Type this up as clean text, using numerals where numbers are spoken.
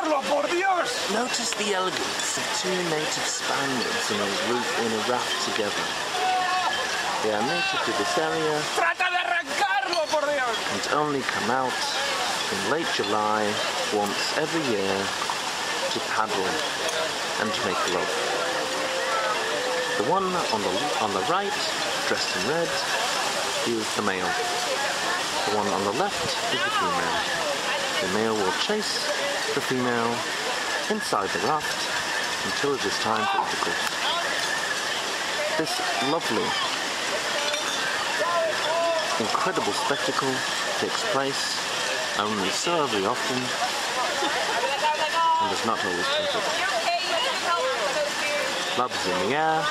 arrancarlo, por Dios! Notice the elegance of two native Spaniards in a raft together. They are native to this area. ¡Trata de arrancarlo, por Dios! And only come out in late July once every year to paddle and make love. The one on the right, dressed in red, is the male. The one on the left is the female. The male will chase the female inside the raft until it is time for intercourse. This lovely, incredible spectacle takes place only so very often and is not always printed. Love is in the air.